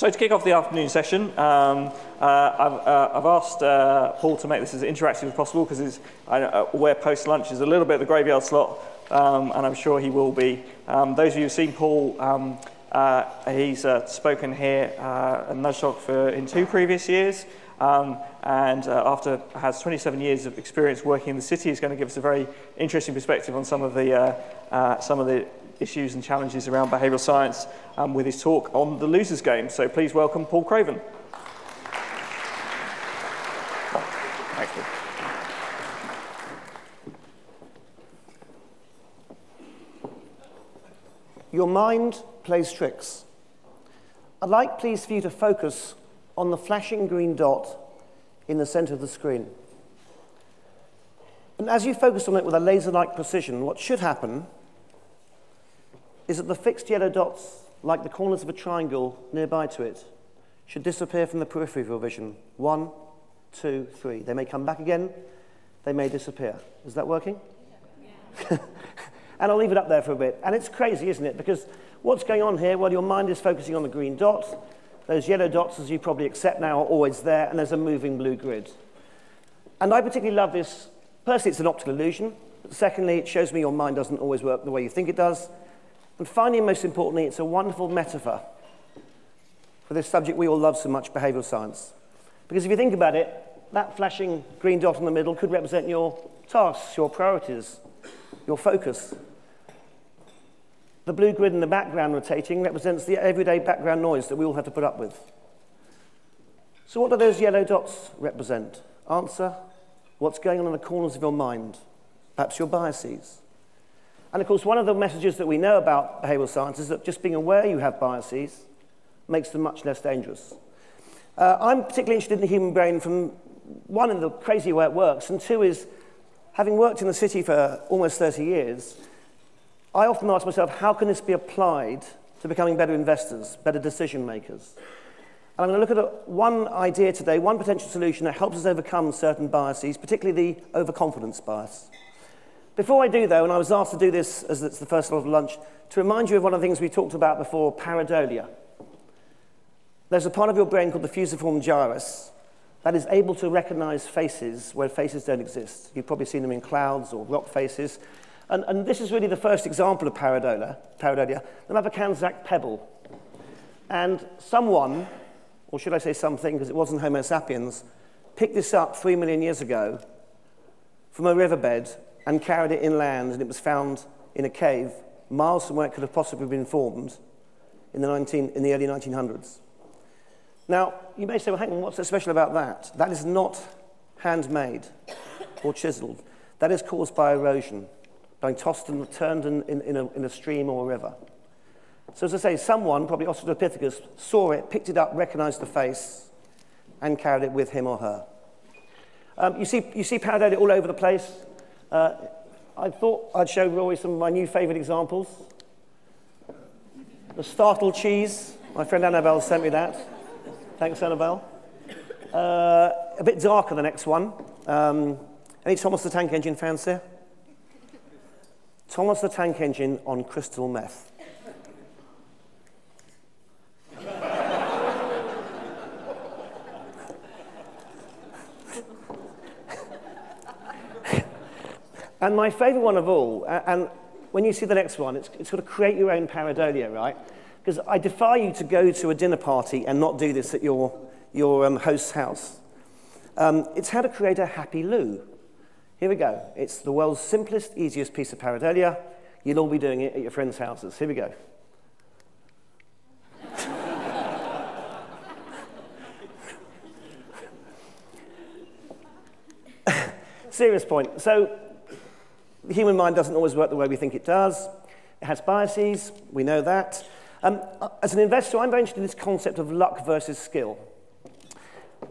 So to kick off the afternoon session, I've asked Paul to make this as interactive as possible because where post-lunch is a little bit of the graveyard slot, and I'm sure he will be. Those of you who've seen Paul, he's spoken here at Nudgestock in 2 previous years, and after has 27 years of experience working in the city, he's going to give us a very interesting perspective on some of the issues and challenges around behavioural science with his talk on the loser's game. So please welcome Paul Craven. Thanks, Paul. Your mind plays tricks. I'd like, please, for you to focus on the flashing green dot in the centre of the screen. And as you focus on it with a laser-like precision, what should happen is that the fixed yellow dots, like the corners of a triangle nearby to it, should disappear from the periphery of your vision. 1, 2, 3. They may come back again. They may disappear. Is that working? Yeah. And I'll leave it up there for a bit. And it's crazy, isn't it? Because what's going on here? Well, your mind is focusing on the green dot. Those yellow dots, as you probably accept now, are always there, and there's a moving blue grid. And I particularly love this. Firstly, it's an optical illusion. But secondly, it shows me your mind doesn't always work the way you think it does. And finally, and most importantly, it's a wonderful metaphor for this subject we all love so much, behavioural science. Because if you think about it, that flashing green dot in the middle could represent your tasks, your priorities, your focus. The blue grid in the background rotating represents the everyday background noise that we all have to put up with. So what do those yellow dots represent? Answer, what's going on in the corners of your mind, perhaps your biases. And of course, one of the messages that we know about behavioural science is that just being aware you have biases makes them much less dangerous. I'm particularly interested in the human brain from, one, in the crazy way it works, and two is, having worked in the city for almost 30 years, I often ask myself, how can this be applied to becoming better investors, better decision makers? And I'm going to look at one idea today, one potential solution that helps us overcome certain biases, particularly the overconfidence bias. Before I do, though, and I was asked to do this as it's the first lot of lunch, to remind you of one of the things we talked about before, pareidolia. There's a part of your brain called the fusiform gyrus that is able to recognize faces where faces don't exist. You've probably seen them in clouds or rock faces. And this is really the first example of pareidolia, the Mavakanzak pebble. And someone, or should I say something, because it wasn't Homo sapiens, picked this up 3 million years ago from a riverbed and carried it inland, and it was found in a cave miles from where it could have possibly been formed in the early 1900s. Now, you may say, well, hang on, what's so special about that? That is not handmade or chiseled. That is caused by erosion, being tossed and turned in a stream or a river. So as I say, someone, probably Australopithecus, saw it, picked it up, recognized the face, and carried it with him or her. You see pareidolia all over the place. I thought I'd show Rory some of my new favourite examples. The startled cheese. My friend Annabelle sent me that. Thanks, Annabelle. A bit darker, the next one. Any Thomas the Tank Engine fans here? Thomas the Tank Engine on crystal meth. And my favourite one of all, and when you see the next one, it's sort of create your own pareidolia, right? Because I defy you to go to a dinner party and not do this at your host's house. It's how to create a happy loo. Here we go. It's the world's simplest, easiest piece of pareidolia. You'll all be doing it at your friends' houses. Here we go. Serious point. So, the human mind doesn't always work the way we think it does. It has biases, we know that. As an investor, I'm very interested in this concept of luck versus skill.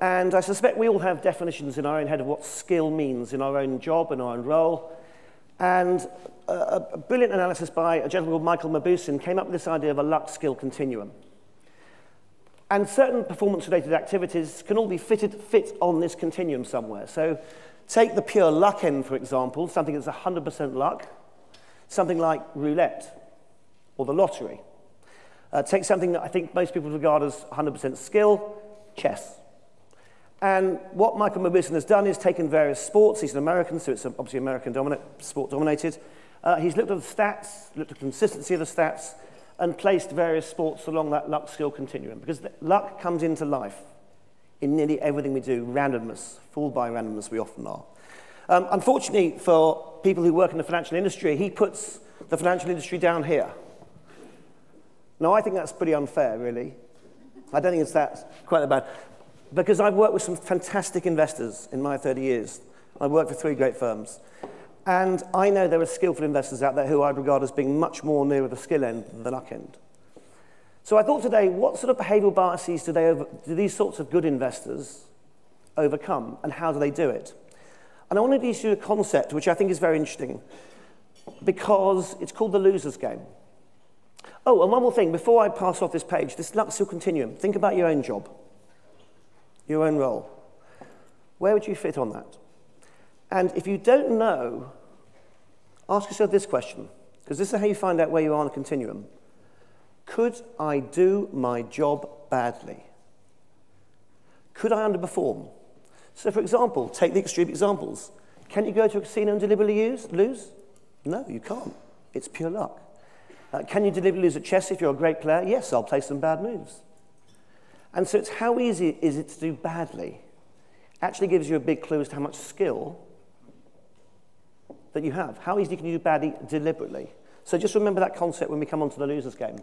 And I suspect we all have definitions in our own head of what skill means in our own job and our own role. And a brilliant analysis by a gentleman called Michael Mabussin came up with this idea of a luck-skill continuum. And certain performance-related activities can all be fit on this continuum somewhere. So take the pure luck end, for example, something that's 100% luck, something like roulette or the lottery. Take something that I think most people regard as 100% skill, chess. And what Michael Mabison has done is taken various sports. He's an American, so it's obviously American sport dominated. He's looked at the stats, looked at the consistency of the stats, and placed various sports along that luck-skill continuum. Because luck comes into life in nearly everything we do. Randomness, fooled by randomness we often are. Unfortunately for people who work in the financial industry, he puts the financial industry down here. Now, I think that's pretty unfair, really. I don't think it's quite that bad. Because I've worked with some fantastic investors in my 30 years. I've worked for 3 great firms. And I know there are skillful investors out there who I'd regard as being much more nearer the skill end than the luck end. So I thought today, what sort of behavioural biases do these sorts of good investors overcome, and how do they do it? And I wanted to use a concept which I think is very interesting, because it's called the loser's game. Oh, and one more thing, before I pass off this page, this luck-skill continuum, think about your own job. Your own role. Where would you fit on that? And if you don't know, ask yourself this question, because this is how you find out where you are on the continuum. Could I do my job badly? Could I underperform? So, for example, take the extreme examples. Can you go to a casino and deliberately lose? No, you can't. It's pure luck. Can you deliberately lose at chess if you're a great player? Yes, I'll play some bad moves. And so it's how easy is it to do badly actually gives you a big clue as to how much skill that you have. How easily can you do badly deliberately? So just remember that concept when we come on to the loser's game.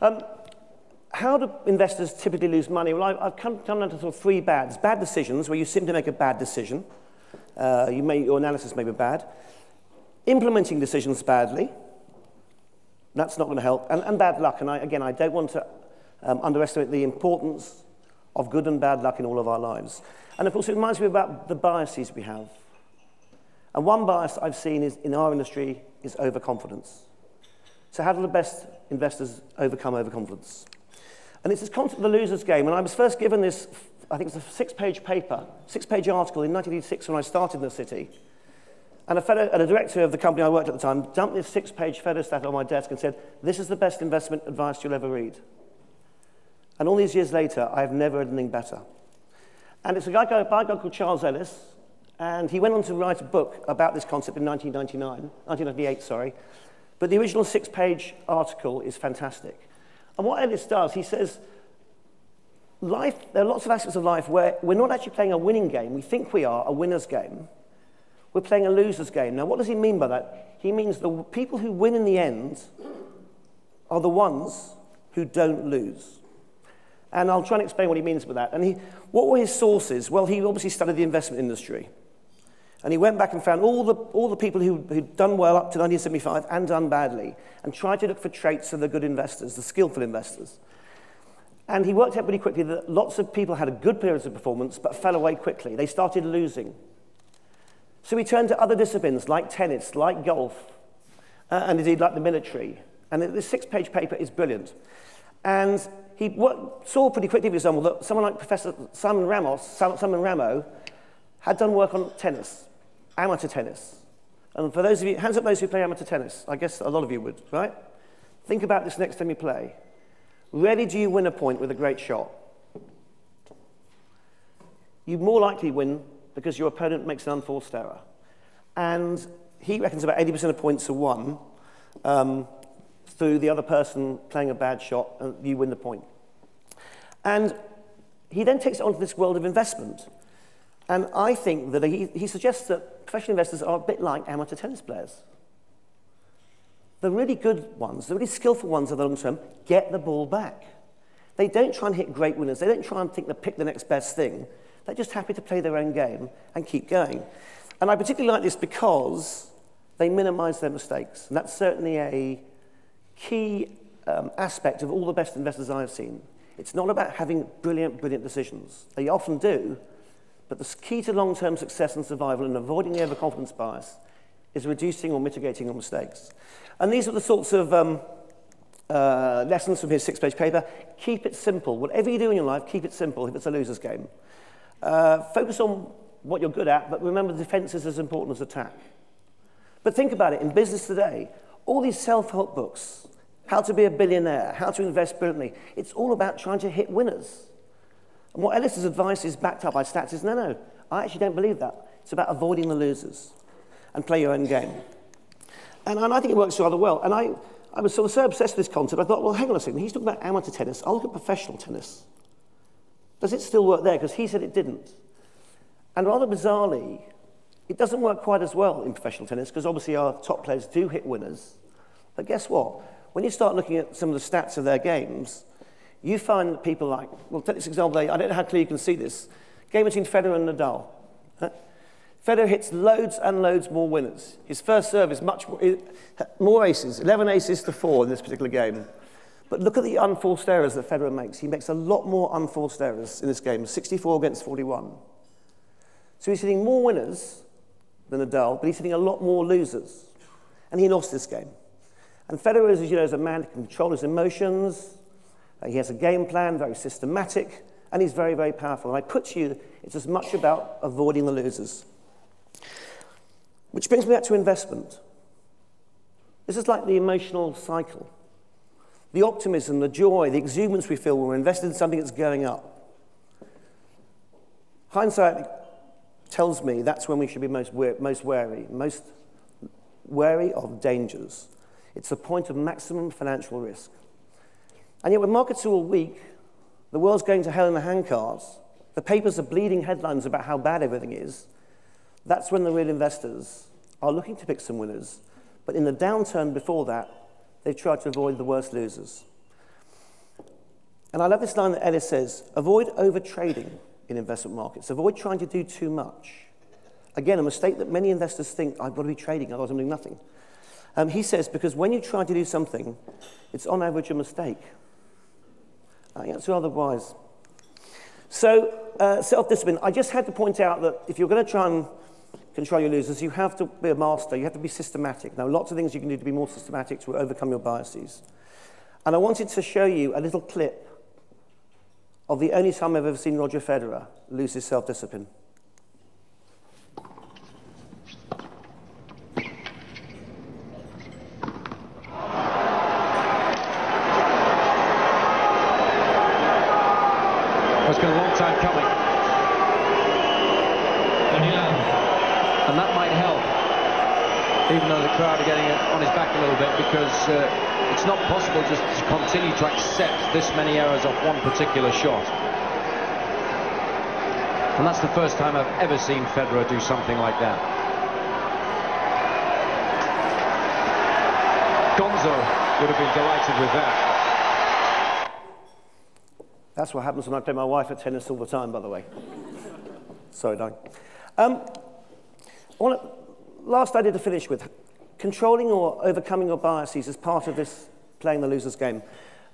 How do investors typically lose money? Well, I've come down to sort of 3 bads. Bad decisions, where you simply make a bad decision. Your analysis may be bad. Implementing decisions badly. That's not going to help. And bad luck. And again, I don't want to underestimate the importance of good and bad luck in all of our lives. And of course, it reminds me about the biases we have. And one bias I've seen in our industry is overconfidence. So how do the best investors overcome overconfidence? And it's this concept of the loser's game. When I was first given this, I think it's a 6-page paper, 6-page article in 1986 when I started in the city. And a director of the company I worked at the time dumped this 6-page photostat on my desk and said, "This is the best investment advice you'll ever read." And all these years later, I have never read anything better. And it's a guy called Charles Ellis, and he went on to write a book about this concept in 1998, sorry. But the original 6-page article is fantastic. And what Ellis does, he says, there are lots of aspects of life where we're not actually playing a winning game. We think we are a winner's game. We're playing a loser's game. Now, what does he mean by that? He means the people who win in the end are the ones who don't lose. And I'll try and explain what he means by that. And what were his sources? Well, he obviously studied the investment industry. And he went back and found all the people who'd done well up to 1975 and done badly, and tried to look for traits of the good investors, the skillful investors. And he worked out pretty quickly that lots of people had a good period of performance, but fell away quickly. They started losing. So he turned to other disciplines, like tennis, like golf, and indeed like the military. And this 6-page paper is brilliant. And he saw pretty quickly, for example, that someone like Professor Simon Ramo had done work on tennis, amateur tennis. And for those of you, hands up those who play amateur tennis. I guess a lot of you would, right? Think about this next time you play. Rarely do you win a point with a great shot. You more likely win because your opponent makes an unforced error. And he reckons about 80% of points are won through the other person playing a bad shot, and you win the point. And he then takes it onto this world of investment. And I think that he suggests that professional investors are a bit like amateur tennis players. The really good ones, the really skillful ones in the long term, get the ball back. They don't try and hit great winners. They don't try and think they'll pick the next best thing. They're just happy to play their own game and keep going. And I particularly like this because they minimize their mistakes. And that's certainly a key aspect of all the best investors I've seen. It's not about having brilliant decisions. They often do, but the key to long-term success and survival and avoiding the overconfidence bias is reducing or mitigating your mistakes. And these are the sorts of lessons from his 6-page paper. Keep it simple. Whatever you do in your life, keep it simple if it's a loser's game. Focus on what you're good at, but remember defense is as important as attack. But think about it, in business today, all these self-help books, how to be a billionaire, how to invest brilliantly. It's all about trying to hit winners. And what Ellis's advice is backed up by stats is, no, I actually don't believe that. It's about avoiding the losers and play your own game. And I think it works rather well. And I was sort of so obsessed with this concept, I thought, well, hang on a second, he's talking about amateur tennis. I'll look at professional tennis. Does it still work there? Because he said it didn't. And rather bizarrely, it doesn't work quite as well in professional tennis, because obviously our top players do hit winners. But guess what? When you start looking at some of the stats of their games, you find people like, well, take this example, I don't know how clear you can see this, game between Federer and Nadal. Federer hits loads and loads more winners. His first serve is much more aces, 11 aces to 4 in this particular game. But look at the unforced errors that Federer makes. He makes a lot more unforced errors in this game, 64 against 41. So he's hitting more winners than Nadal, but he's hitting a lot more losers. And he lost this game. And Federer, as you know, is a man who can control his emotions. He has a game plan, very systematic, and he's very, very powerful. And I put to you, it's as much about avoiding the losers. Which brings me back to investment. This is like the emotional cycle. The optimism, the joy, the exuberance we feel when we're invested in something that's going up. Hindsight tells me that's when we should be most wary of dangers. It's the point of maximum financial risk. And yet when markets are all weak, the world's going to hell in a handcart, the papers are bleeding headlines about how bad everything is, that's when the real investors are looking to pick some winners. But in the downturn before that, they've tried to avoid the worst losers. And I love this line that Ellis says, avoid over-trading in investment markets. Avoid trying to do too much. Again, a mistake that many investors think, I've got to be trading, otherwise I'm doing nothing. He says, because when you try to do something, it's on average a mistake. That's rather wise. So, self-discipline. I just had to point out that if you're going to try and control your losers, you have to be a master. You have to be systematic. Now, lots of things you can do to be more systematic to overcome your biases. And I wanted to show you a little clip of the only time I've ever seen Roger Federer lose his self-discipline. It's been a long time coming. And that might help, even though the crowd are getting on his back a little bit, because it's not possible just to continue to accept this many errors off one particular shot. And that's the first time I've ever seen Federer do something like that. Gonzo would have been delighted with that. That's what happens when I play my wife at tennis all the time, by the way. Sorry, Di. Last idea to finish with. Controlling or overcoming your biases is part of this playing the loser's game.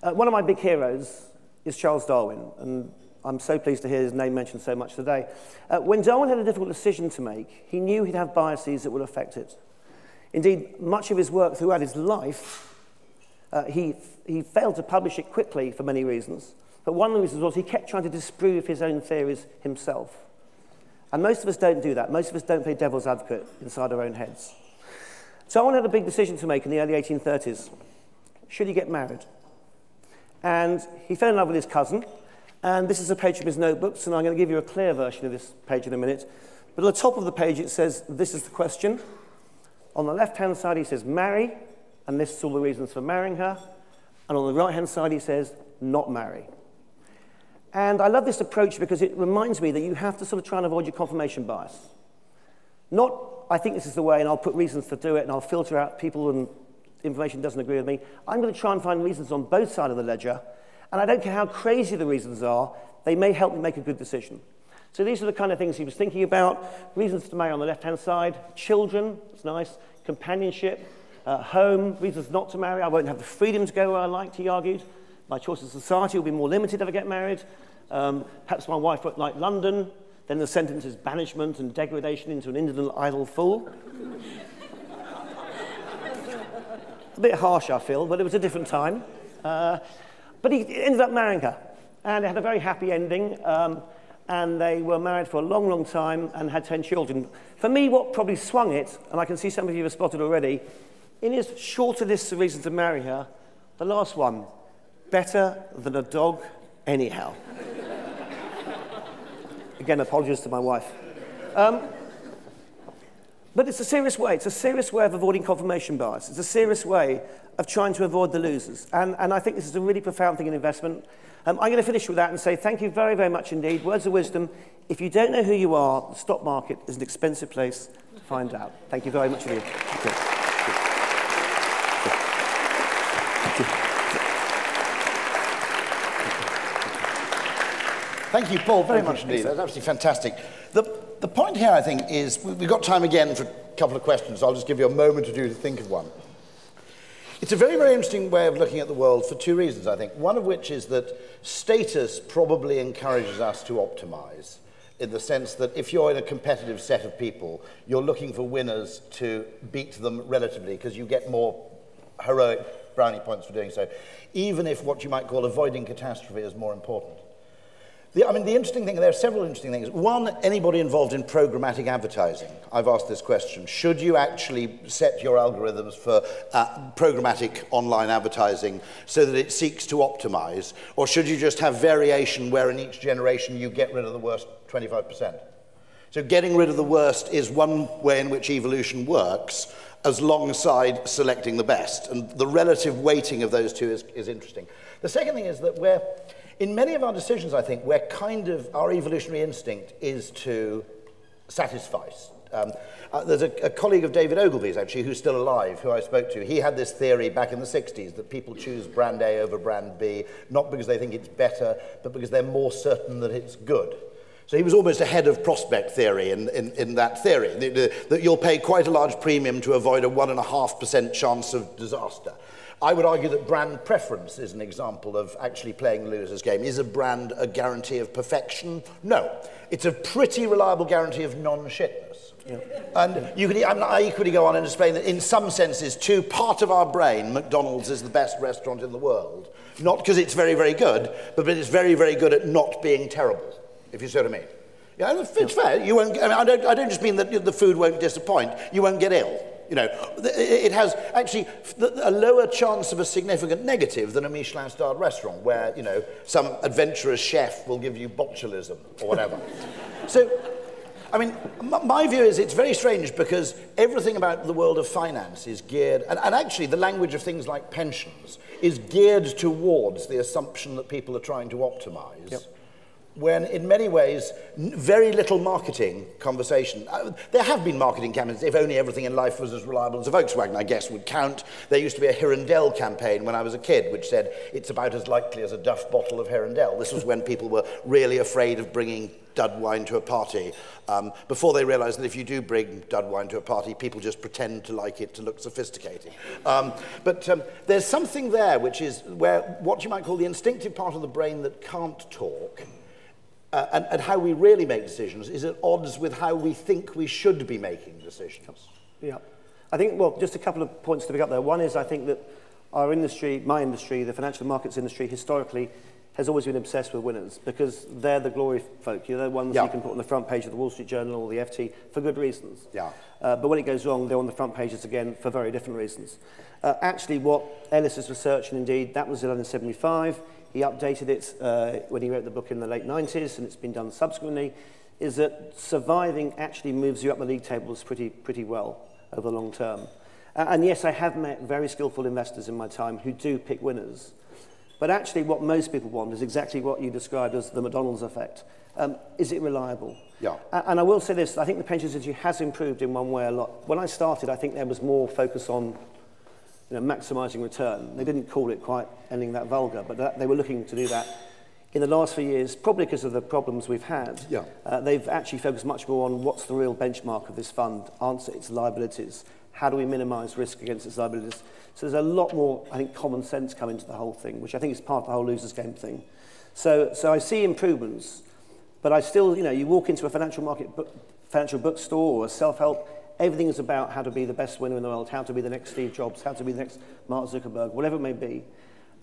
One of my big heroes is Charles Darwin, and I'm so pleased to hear his name mentioned so much today. When Darwin had a difficult decision to make, he knew he'd have biases that would affect it. Indeed, much of his work throughout his life, he failed to publish it quickly for many reasons. But one of the reasons was he kept trying to disprove his own theories himself. And most of us don't do that. Most of us don't play devil's advocate inside our own heads. Darwin had a big decision to make in the early 1830s. Should he get married? And he fell in love with his cousin. And this is a page from his notebooks, and I'm going to give you a clear version of this page in a minute. But at the top of the page it says, this is the question. On the left-hand side he says, marry, and lists all the reasons for marrying her. And on the right-hand side he says, not marry. And I love this approach because it reminds me that you have to sort of try and avoid your confirmation bias. Not, I think this is the way, and I'll put reasons to do it, and I'll filter out people and information doesn't agree with me. I'm going to try and find reasons on both sides of the ledger, and I don't care how crazy the reasons are, they may help me make a good decision. So these are the kind of things he was thinking about. Reasons to marry on the left-hand side. Children, it's nice. Companionship. Home, reasons not to marry. I won't have the freedom to go where I like, he argued. My choice of society will be more limited if I get married. Perhaps my wife won't like London. Then the sentence is banishment and degradation into an indolent, idle fool. A bit harsh, I feel, but it was a different time. But he ended up marrying her. And they had a very happy ending. And they were married for a long, long time and had 10 children. For me, what probably swung it, and I can see some of you have spotted already, in his shorter list of reasons to marry her, The last one, better than a dog anyhow. Again, apologies to my wife. But it's a serious way. It's a serious way of avoiding confirmation bias. It's a serious way of trying to avoid the losers. And I think this is a really profound thing in investment. I'm going to finish with that and say thank you very, very much indeed. Words of wisdom. If you don't know who you are, the stock market is an expensive place to find out. Thank you very much indeed. Thank you, Paul, very much indeed. That's absolutely fantastic. The point here, I think, is we've got time again for a couple of questions. I'll just give you a moment or two to think of one. It's a very, very interesting way of looking at the world for two reasons, I think. One of which is that status probably encourages us to optimize, in the sense that if you're in a competitive set of people, you're looking for winners to beat them relatively, because you get more heroic brownie points for doing so, even if what you might call avoiding catastrophe is more important. The interesting thing, there are several interesting things. One, anybody involved in programmatic advertising. I've asked this question. Should you actually set your algorithms for programmatic online advertising so that it seeks to optimize, or should you just have variation where in each generation you get rid of the worst 25%? So getting rid of the worst is one way in which evolution works, alongside selecting the best. And the relative weighting of those two is interesting. The second thing is that in many of our decisions, I think, our evolutionary instinct is to satisfy. There's a colleague of David Ogilvy's, actually, who's still alive, who I spoke to. He had this theory back in the 60s that people choose brand A over brand B, not because they think it's better, but because they're more certain that it's good. So he was almost ahead of prospect theory in that theory, that you'll pay quite a large premium to avoid a 1.5% chance of disaster. I would argue that brand preference is an example of actually playing the loser's game. Is a brand a guarantee of perfection? No. It's a pretty reliable guarantee of non-shitness. Yeah. And I equally go on and explain that in some senses, too, part of our brain, McDonald's is the best restaurant in the world. Not because it's very, very good, but it's very, very good at not being terrible, if you see what I mean. Yeah, it's fair. You won't, I don't just mean that the food won't disappoint. You won't get ill. You know, it has actually a lower chance of a significant negative than a Michelin-starred restaurant where, you know, some adventurous chef will give you botulism or whatever. So, I mean, my view is it's very strange because everything about the world of finance is geared, and actually the language of things like pensions is geared towards the assumption that people are trying to optimize. Yep. When in many ways, very little marketing conversation. There have been marketing campaigns. If only everything in life was as reliable as a Volkswagen, I guess, would count. There used to be a Hirondelle campaign when I was a kid, which said, it's about as likely as a Duff bottle of Hirondelle. This was when people were really afraid of bringing dud wine to a party, before they realized that if you do bring dud wine to a party, people just pretend to like it to look sophisticated. But there's something there which is where what you might call the instinctive part of the brain that can't talk, and how we really make decisions is at odds with how we think we should be making decisions. Yeah. I think, well, just a couple of points to pick up there. One is I think that our industry, my industry, the financial markets industry, historically has always been obsessed with winners because they're the glory folk. They're the ones you can put on the front page of the Wall Street Journal or the FT for good reasons. Yeah. But when it goes wrong, they're on the front pages again for very different reasons. Actually, what Ellis's research, and indeed that was in 1975, he updated it when he wrote the book in the late 90s, and it's been done subsequently, is that surviving actually moves you up the league tables pretty well over the long term. And yes, I have met very skillful investors in my time who do pick winners. But actually what most people want is exactly what you described as the McDonald's effect. Is it reliable? Yeah. And I will say this, I think the pensions industry has improved in one way a lot. When I started, I think there was more focus on maximising return. They didn't call it quite anything that vulgar, but they were looking to do that. In the last few years, probably because of the problems we've had, they've actually focused much more on what's the real benchmark of this fund, answer its liabilities, how do we minimise risk against its liabilities. So there's a lot more, I think, common sense come into the whole thing, which I think is part of the whole losers game thing. So I see improvements, but I still, you walk into a financial bookstore or a self-help, everything is about how to be the best winner in the world, how to be the next Steve Jobs, how to be the next Mark Zuckerberg, whatever it may be.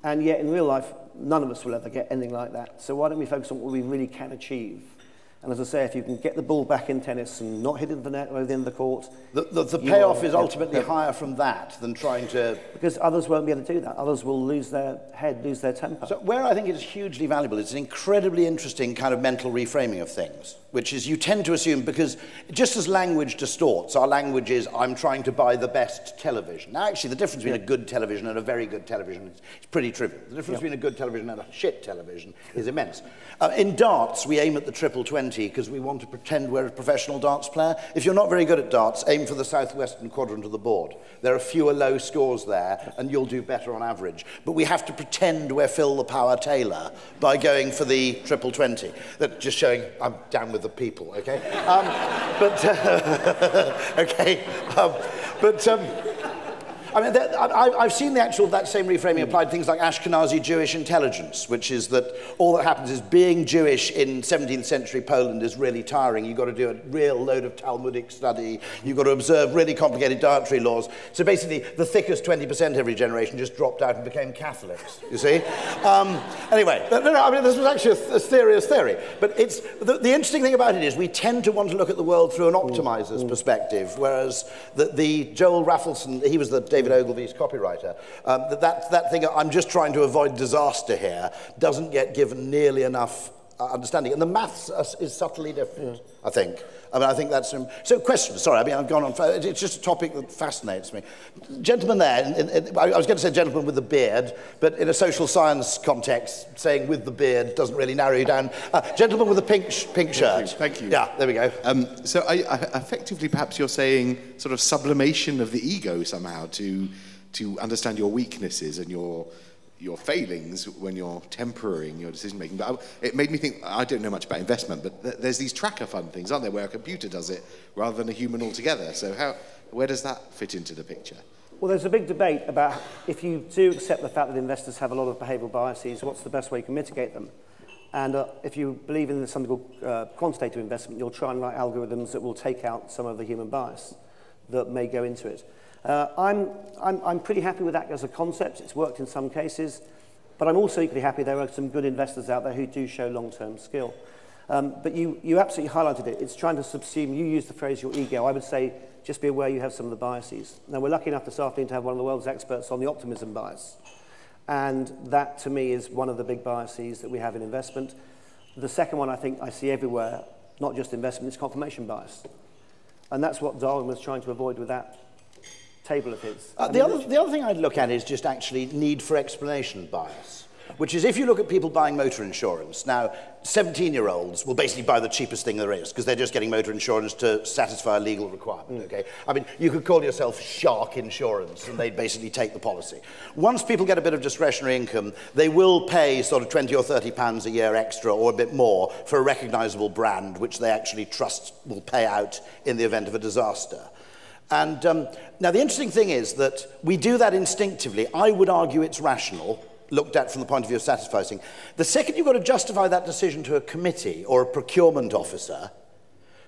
And yet, in real life, none of us will ever get anything like that. So why don't we focus on what we really can achieve? And as I say, if you can get the ball back in tennis and not hit it in the net within the court... The payoff is ultimately higher from that than trying to... Because others won't be able to do that. Others will lose their head, lose their temper. So where I think it is hugely valuable, it's an incredibly interesting kind of mental reframing of things, which is you tend to assume, because just as language distorts, our language is, I'm trying to buy the best television. Now, actually, the difference between a good television and a very good television is pretty trivial. The difference between a good television and a shit television is immense. In darts, we aim at the triple 20 because we want to pretend we're a professional darts player. If you're not very good at darts, aim for the southwestern quadrant of the board. There are fewer low scores there, and you'll do better on average. But we have to pretend we're Phil the Power Taylor by going for the triple 20. That's just showing I'm down with the people, okay? I mean, I've seen that same reframing applied to things like Ashkenazi Jewish intelligence, which is that all that happens is being Jewish in 17th century Poland is really tiring. You've got to do a real load of Talmudic study. You've got to observe really complicated dietary laws. So basically, the thickest 20% every generation just dropped out and became Catholics, you see? Anyway, I mean, this was actually a serious theory. But it's, the interesting thing about it is we tend to want to look at the world through an optimizer's perspective, whereas the Joel Raffleson, he was the David Ogilvy's copywriter, that thing, I'm just trying to avoid disaster here, doesn't get given nearly enough understanding. And the maths is subtly different, I think. I mean, I think that's... So, question, sorry, I mean, I've gone on... It's just a topic that fascinates me. Gentleman there, I was going to say gentleman with the beard, but in a social science context, saying with the beard doesn't really narrow you down. Gentleman with a pink shirt. Thank you. Yeah, there we go. So, effectively, perhaps you're saying sort of sublimation of the ego somehow to understand your weaknesses and your failings when you're tempering your decision making. But it made me think, I don't know much about investment, but there's these tracker fund things, aren't there, where a computer does it rather than a human altogether. So where does that fit into the picture? Well, there's a big debate about if you do accept the fact that investors have a lot of behavioural biases, what's the best way you can mitigate them? And if you believe in something called quantitative investment, you'll try and write algorithms that will take out some of the human bias that may go into it. I'm pretty happy with that as a concept. It's worked in some cases, but I'm also equally happy there are some good investors out there who do show long-term skill. But you absolutely highlighted it. It's trying to subsume, you used the phrase your ego. I would say just be aware you have some of the biases. Now, we're lucky enough this afternoon to have one of the world's experts on the optimism bias. And that, to me, is one of the big biases that we have in investment. The second one I think I see everywhere, not just investment, is confirmation bias. And that's what Darwin was trying to avoid with that table of his. The other thing I'd look at is just actually need for explanation bias, which is if you look at people buying motor insurance, now 17-year-olds will basically buy the cheapest thing there is because they're just getting motor insurance to satisfy a legal requirement, okay? I mean, you could call yourself shark insurance and they'd basically take the policy. Once people get a bit of discretionary income, they will pay sort of 20 or 30 pounds a year extra or a bit more for a recognisable brand which they actually trust will pay out in the event of a disaster. And now the interesting thing is that we do that instinctively. I would argue it's rational, looked at from the point of view of satisficing. The second you've got to justify that decision to a committee or a procurement officer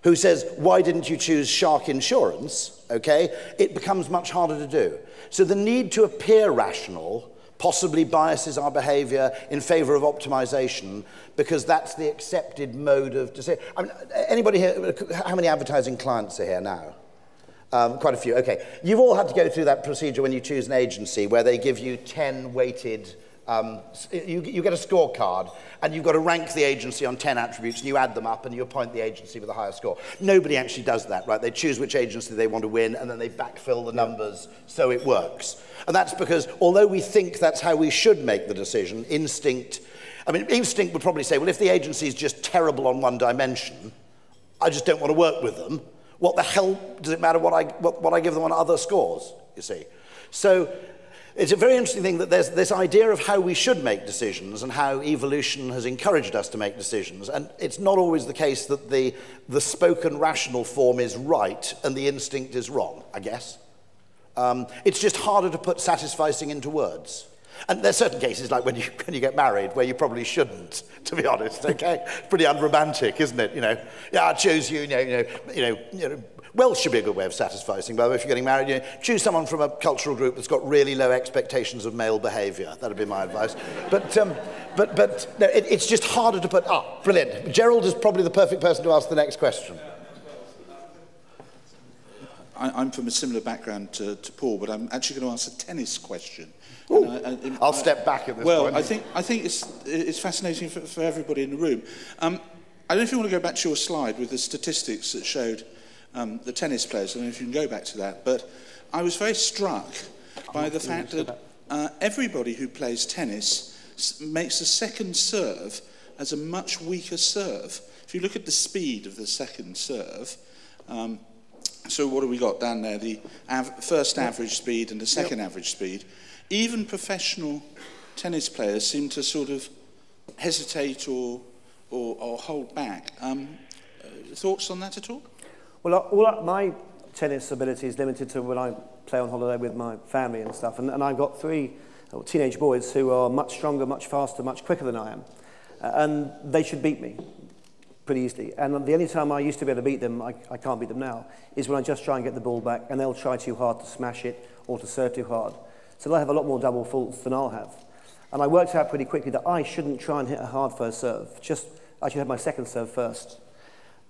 who says, why didn't you choose shark insurance, okay, it becomes much harder to do. So the need to appear rational possibly biases our behaviour in favour of optimization because that's the accepted mode of decision. I mean, anybody here, how many advertising clients are here now? Quite a few, okay. You've all had to go through that procedure when you choose an agency where they give you 10 weighted, you get a scorecard and you've got to rank the agency on 10 attributes and you add them up and you appoint the agency with a higher score. Nobody actually does that, right? They choose which agency they want to win and then they backfill the numbers so it works. And that's because although we think that's how we should make the decision, instinct would probably say, well, if the agency is just terrible on one dimension, I just don't want to work with them. What the hell does it matter what I give them on other scores, you see? So it's a very interesting thing that there's this idea of how we should make decisions and how evolution has encouraged us to make decisions. And it's not always the case that the spoken rational form is right and the instinct is wrong, I guess. It's just harder to put satisficing into words. And there's certain cases, like when you get married, where you probably shouldn't, to be honest, okay? Pretty unromantic, isn't it? Yeah, I chose you, Welsh should be a good way of satisficing, by the way, if you're getting married. Choose someone from a cultural group that's got really low expectations of male behaviour. That'd be my advice. But no, it's just harder to put up. Brilliant. Gerald is probably the perfect person to ask the next question. I'm from a similar background to Paul, but I'm actually going to ask a tennis question. I'll step back at this point. Well, I think it's fascinating for everybody in the room. I don't know if you want to go back to your slide with the statistics that showed the tennis players. I don't know if you can go back to that, but I was very struck by the fact that everybody who plays tennis makes the second serve as a much weaker serve. If you look at the speed of the second serve, so what have we got down there? The first average speed and the second average speed. Even professional tennis players seem to sort of hesitate or hold back. Thoughts on that at all? Well, my tennis ability is limited to when I play on holiday with my family and stuff. And I've got 3 teenage boys who are much stronger, much faster, much quicker than I am. And they should beat me pretty easily. And the only time I used to be able to beat them, I can't beat them now, is when I just try and get the ball back and they'll try too hard to smash it or to serve too hard. So they'll have a lot more double faults than I'll have. And I worked out pretty quickly that I shouldn't try and hit a hard first serve. I should have my second serve first,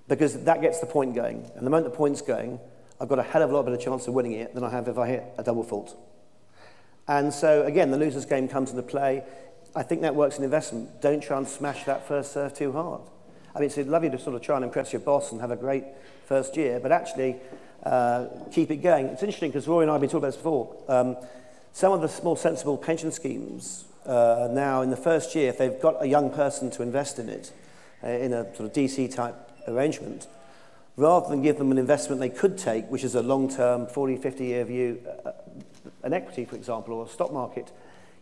because that gets the point going. And the moment the point's going, I've got a hell of a lot better chance of winning it than I have if I hit a double fault. And so, again, the loser's game comes into play. I think that works in investment. Don't try and smash that first serve too hard. I mean, it's lovely to sort of try and impress your boss and have a great first year, but actually keep it going. It's interesting because Rory and I have been talking about this before. Some of the more sensible pension schemes now in the first year, if they've got a young person to invest in it, in a sort of DC type arrangement, rather than give them an investment they could take, which is a long-term 40, 50-year view, an equity, for example, or a stock market,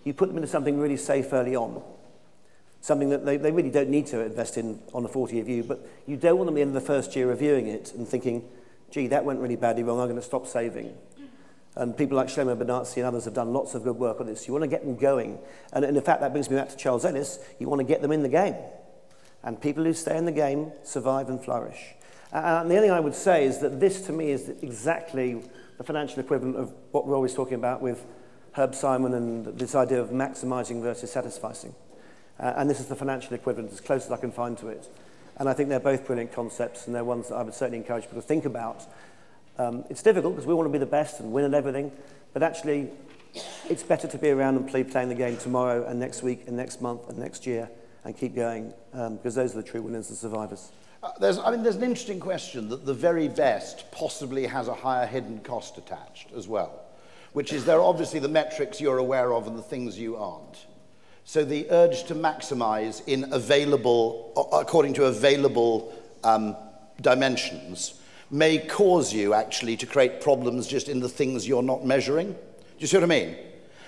you put them into something really safe early on. Something that they really don't need to invest in on a 40-year view, but you don't want them in the first year reviewing it and thinking, gee, that went really badly wrong, I'm going to stop saving. And people like Shlomo Benazzi and others have done lots of good work on this. You want to get them going. And in fact, that brings me back to Charles Ellis. You want to get them in the game. And people who stay in the game survive and flourish. And the only thing I would say is that this, to me, is exactly the financial equivalent of what we're always talking about with Herb Simon and this idea of maximizing versus satisficing. And this is the financial equivalent, as close as I can find to it. And I think they're both brilliant concepts, and they're ones that I would certainly encourage people to think about. It's difficult because we want to be the best and win at everything, but actually it's better to be around and playing the game tomorrow and next week and next month and next year and keep going, because those are the true winners and survivors. There's an interesting question that the very best possibly has a higher hidden cost attached as well, which is there are obviously the metrics you're aware of and the things you aren't. So the urge to maximize in available, according to available dimensions, may cause you actually to create problems just in the things you're not measuring. Do you see what I mean?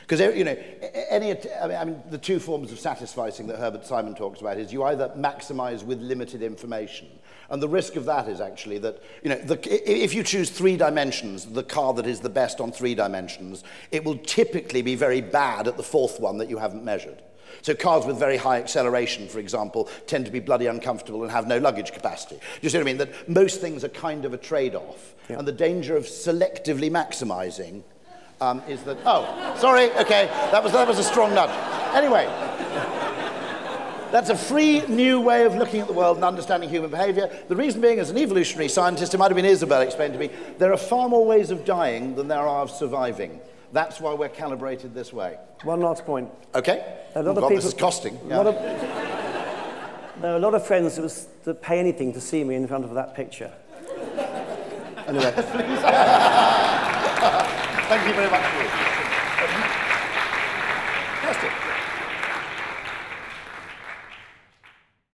Because, the 2 forms of satisficing that Herbert Simon talks about is you either maximize with limited information, and the risk of that is actually that, if you choose 3 dimensions, the car that is the best on 3 dimensions, it will typically be very bad at the 4th one that you haven't measured. So cars with very high acceleration, for example, tend to be bloody uncomfortable and have no luggage capacity. Do you see what I mean? That most things are kind of a trade-off. Yeah. And the danger of selectively maximizing is that... Oh, sorry, okay, that was a strong nudge. Anyway, that's a free new way of looking at the world and understanding human behavior. The reason being, as an evolutionary scientist, it might have been Isabel explained to me, there are far more ways of dying than there are of surviving. That's why we're calibrated this way. One last point. Okay. This is costing. Yeah. There are a lot of friends that pay anything to see me in front of that picture. Anyway. Thank you very much.